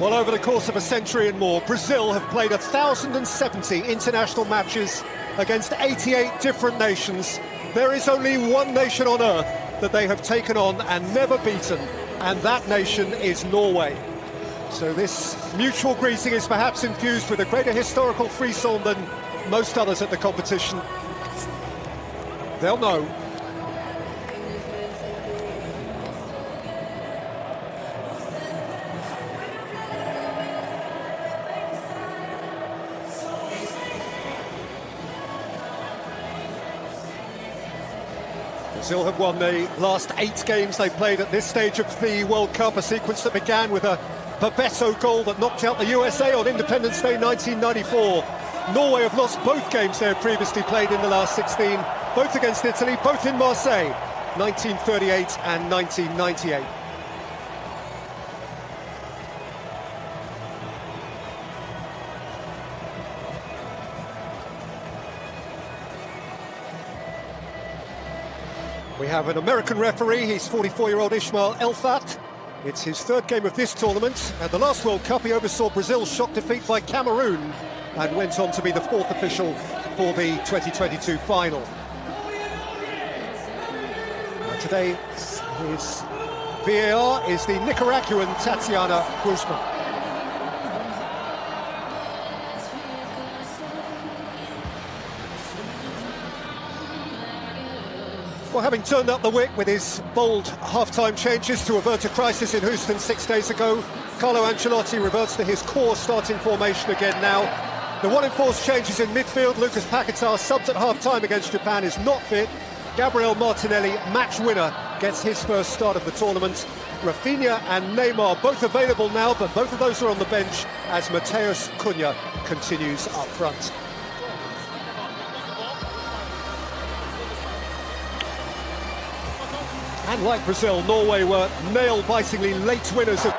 Well, over the course of a century and more, Brazil have played 1,070 international matches against 88 different nations. There is only one nation on earth that they have taken on and never beaten, and that nation is Norway. So this mutual greeting is perhaps infused with a greater historical frisson than most others at the competition. They'll know. Brazil have won the last 8 games they played at this stage of the World Cup, a sequence that began with a Bebeto goal that knocked out the USA on Independence Day 1994. Norway have lost both games they had previously played in the last 16, both against Italy, both in Marseille, 1938 and 1998. We have an American referee, he's 44-year-old Ismail Elfat. It's his 3rd game of this tournament. At the last World Cup, he oversaw Brazil's shock defeat by Cameroon and went on to be the 4th official for the 2022 final. Today, his VAR is the Nicaraguan Tatiana Guzman. Well, having turned up the wick with his bold half-time changes to avert a crisis in Houston 6 days ago, Carlo Ancelotti reverts to his core starting formation again now. The one enforced changes in midfield. Lucas Paquetá, subbed at half-time against Japan, is not fit. Gabriel Martinelli, match winner, gets his first start of the tournament. Rafinha and Neymar both available now, but both of those are on the bench as Matheus Cunha continues up front. And like Brazil, Norway were nail-bitingly late winners of...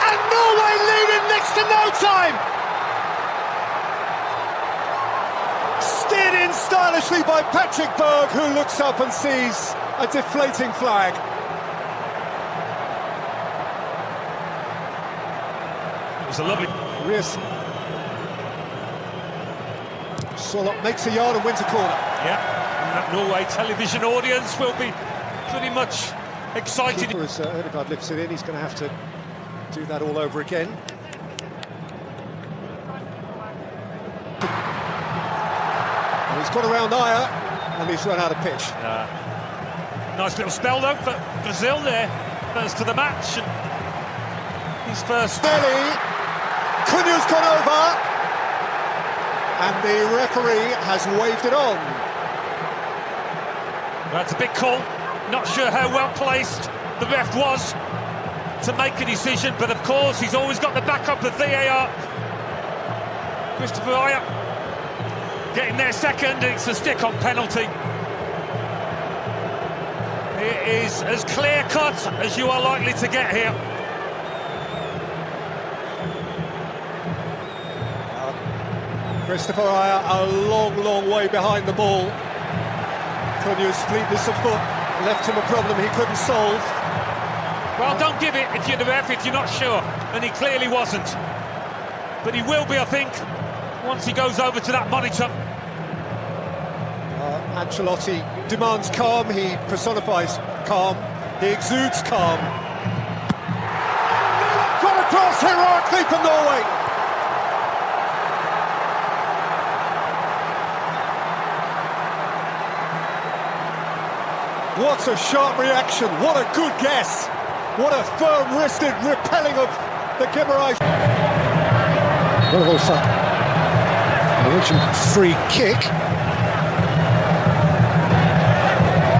And Norway lead in next to no time! Steered in stylishly by Patrick Berg, who looks up and sees a deflating flag. It was a lovely... Risk. Solot makes a yard and wins a corner. Yeah, and that Norway television audience will be pretty much excited. As Erling lifts it in, he's going to have to do that all over again. And he's got around Aya, and he's run out of pitch. Nice little spell though for Brazil there, first to the match. And his first... Belly, Cunha's gone over. And the referee has waved it on. That's a big call. Not sure how well placed the ref was to make a decision, but of course he's always got the backup of VAR. Christopher Aya getting there second. It's a stick-on penalty. It is as clear-cut as you are likely to get here. Christopher Aya a long way behind the ball. Cunha's fleetness of foot left him a problem he couldn't solve. Well, don't give it if you're the ref, if you're not sure, and he clearly wasn't. But he will be, I think, once he goes over to that monitor. Ancelotti demands calm, he personifies calm, he exudes calm. Got across heroically for Norway! What a sharp reaction, what a good guess. What a firm-wristed repelling of the Guimarães. Norwegian free kick.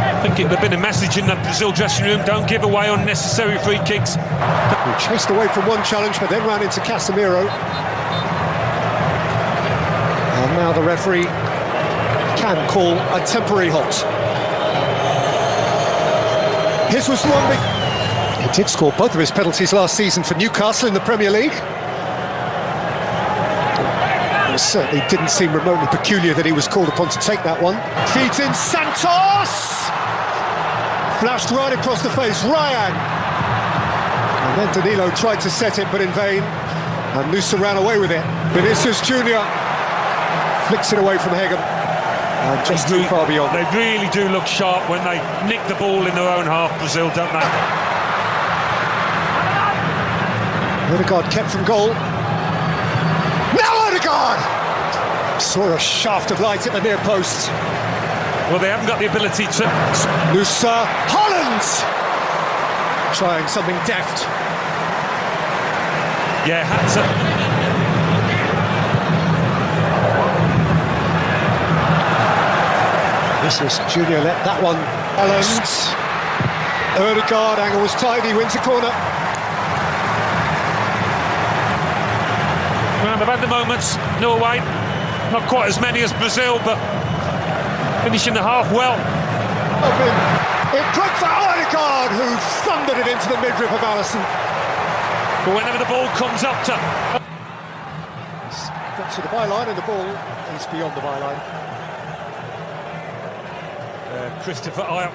I think it would have been a message in that Brazil dressing room, don't give away unnecessary free kicks. He chased away from one challenge, but then ran into Casemiro. And now the referee can call a temporary halt. His was one big... He did score both of his penalties last season for Newcastle in the Premier League. It certainly didn't seem remotely peculiar that he was called upon to take that one. Feeds in Santos! Flashed right across the face, Ryan! And then Danilo tried to set it, but in vain. And Nusa ran away with it. Vinicius Junior flicks it away from Hegem. And just too far beyond. They really do look sharp when they nick the ball in their own half, Brazil, don't they? Odegaard kept from goal. Now Odegaard! Saw a shaft of light at the near post. Well, they haven't got the ability to... Nusa, Haaland! Trying something deft. Yeah, had to... Vinicius Junior let that one. Haaland. Odegaard, angle was tidy, wins a corner. Well, they've had the moments, Norway. Not quite as many as Brazil, but finishing the half well. It broke for Odegaard, who thundered it into the midriff of Alisson. But whenever the ball comes up to... It's got to the byline and the ball is beyond the byline. Christopher Ørjan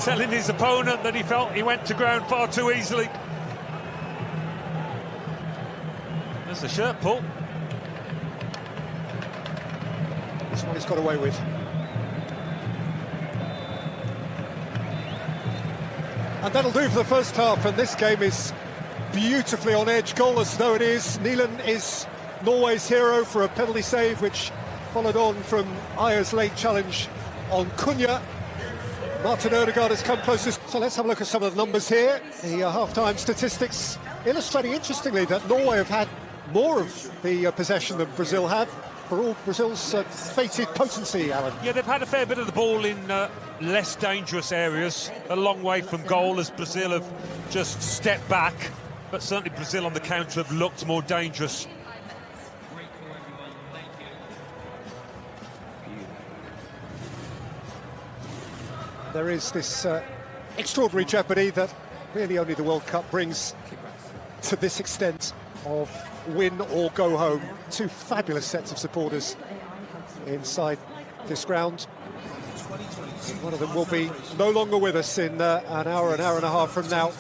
telling his opponent that he felt he went to ground far too easily. There's the shirt pull. This one he's got away with. And that'll do for the first half, and this game is beautifully on edge, goalless though it is. Nyland is Norway's hero for a penalty save, which followed on from Ayer's late challenge on Cunha. Martin Odegaard has come closest. So let's have a look at some of the numbers here. The half-time statistics illustrating interestingly that Norway have had more of the possession than Brazil have, for all Brazil's fated potency, Alan. Yeah, they've had a fair bit of the ball in less dangerous areas, a long way from goal, as Brazil have just stepped back, but certainly Brazil on the counter have looked more dangerous. There is this extraordinary jeopardy that really only the World Cup brings to this extent of win or go home. Two fabulous sets of supporters inside this ground. One of them will be no longer with us in an hour and a half from now.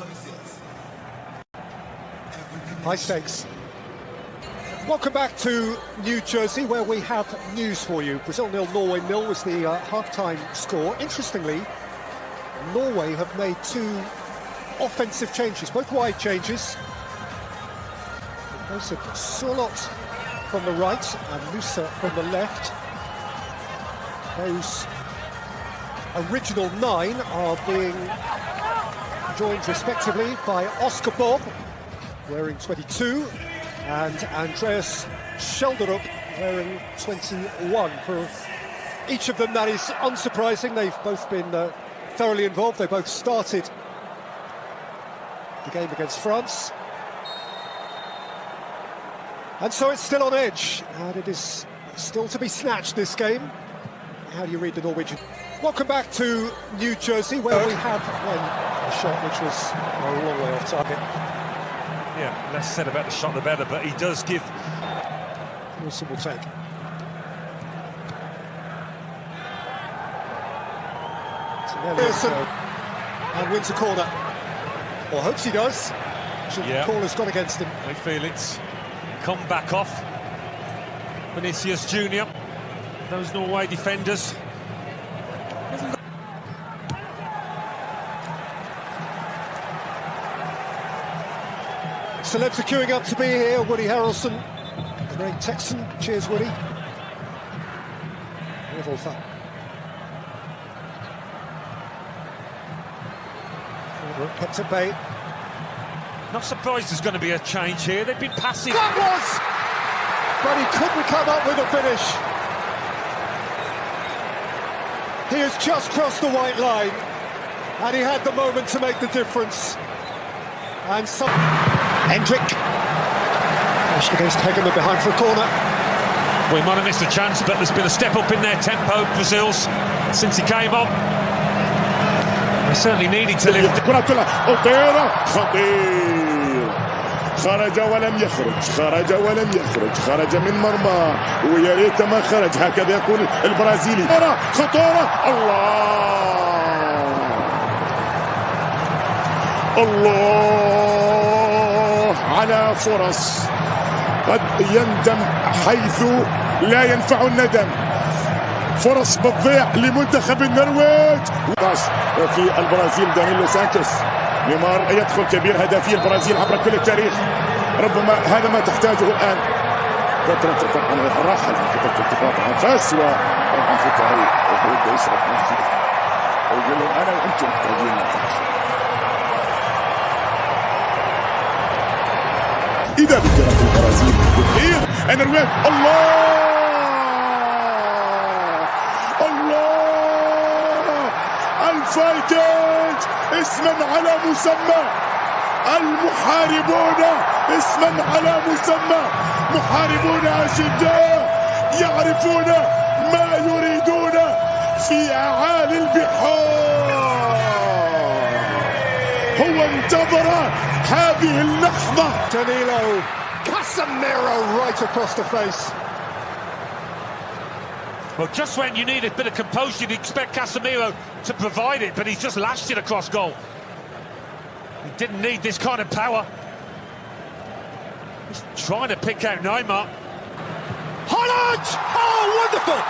High stakes. Welcome back to New Jersey, where we have news for you. Brazil 0, Norway 0 was the half-time score. Interestingly, Norway have made two offensive changes, both wide changes. Those of Solot from the right and Nusa from the left. Those original 9 are being joined respectively by Oscar Bob, wearing 22, and Andreas Schelderup, wearing 21. For each of them, that is unsurprising. They've both been thoroughly involved. They both started the game against France. And so it's still on edge, and it is still to be snatched, this game. How do you read the Norwegian? Welcome back to New Jersey, where we have a shot which was a long way off target. Yeah, less said about the shot the better, but he does give... Wilson will take. Wilson, and wins a corner. Or hopes he does. The call has gone against him. I feel it's come back off. Vinicius Junior. Those Norway defenders. Celebs are queuing up to be here. Woody Harrelson, the great Texan. Cheers, Woody. Revolver. Kept at bay. Not surprised there's going to be a change here. They've been passive. That was! But he couldn't come up with a finish. He has just crossed the white line, and he had the moment to make the difference. And some... Endrick. Pushed against Hegem behind for a corner. We might have missed a chance, but there's been a step up in their tempo, Brazil's, since he came on. They certainly needed to lift. خرج ولم يخرج خرج من مرمى ويا ريت ما خرج هكذا يقول البرازيلي خطورة الله الله على فرص قد يندم حيث لا ينفع الندم. فرص بتضيع لمنتخب النرويج. في البرازيل دانيلو سانتوس. نيمار يدخل كبير هدافي البرازيل عبر كل التاريخ. ربما هذا ما تحتاجه الآن. فترة طبعا الراحة فترة التقاط أنفاس وطبعا في التاريخ وبده يشرب نفسه ويقول لهم أنا وأنتم محتاجين نتعرف. إذا بكرة البرازيل بالخير النرويج. الله الفايتات اسما على مسمى. المحاربون اسما على مسمى. محاربون أشداء يعرفون ما يريدون في أعالي البحار. هو انتظر هذه اللحظة. Danilo, Casemiro right across the face. Well, just when you need a bit of composure, you'd expect Casemiro to provide it, but he's just lashed it across goal. He didn't need this kind of power. He's trying to pick out Neymar. Haaland! Oh, wonderful!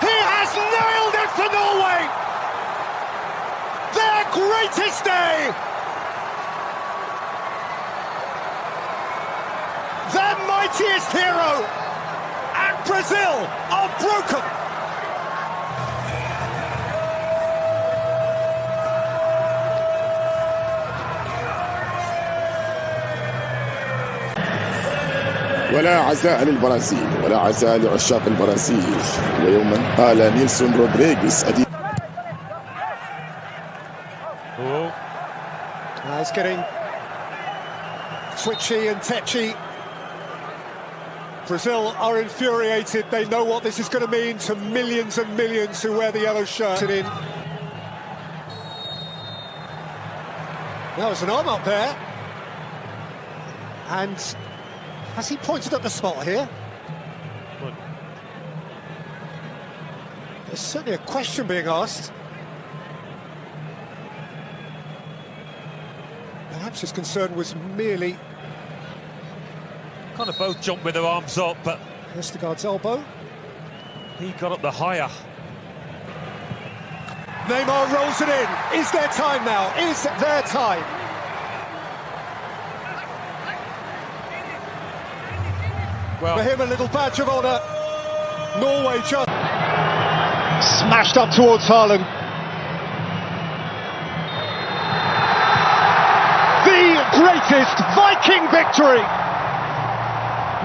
He has nailed it for Norway! Their greatest day! Their mightiest hero! And Brazil are broken! ولا عزاء للبرازيل ولا عزاء لعشاق البرازيل. ويوما قال نيلسون رودريغيز It's getting twitchy and tetchy. Brazil are infuriated. They know what this is going to mean to millions and millions who wear the yellow shirt. In. Now there's an arm up there. And has he pointed at the spot here? What? There's certainly a question being asked. Perhaps his concern was merely... Kind of both jumped with their arms up, but Vestergaard's elbow. he got up the higher. Neymar rolls it in. Is there time now? Is there time? Well, For him, a little badge of honour. Norway just smashed up towards Haaland. The greatest Viking victory.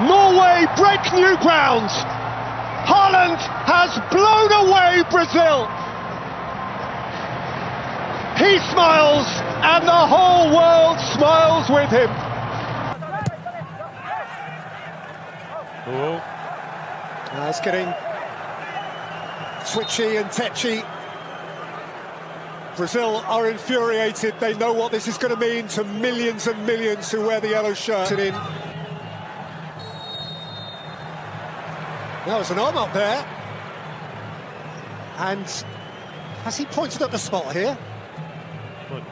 Norway break new ground. Haaland has blown away Brazil. He smiles, and the whole world smiles with him. It's getting twitchy and tetchy. Brazil are infuriated. They know what this is going to mean to millions and millions who wear the yellow shirt. In. Now there's an arm up there. And has he pointed at the spot here? What?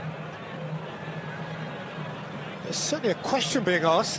There's certainly a question being asked.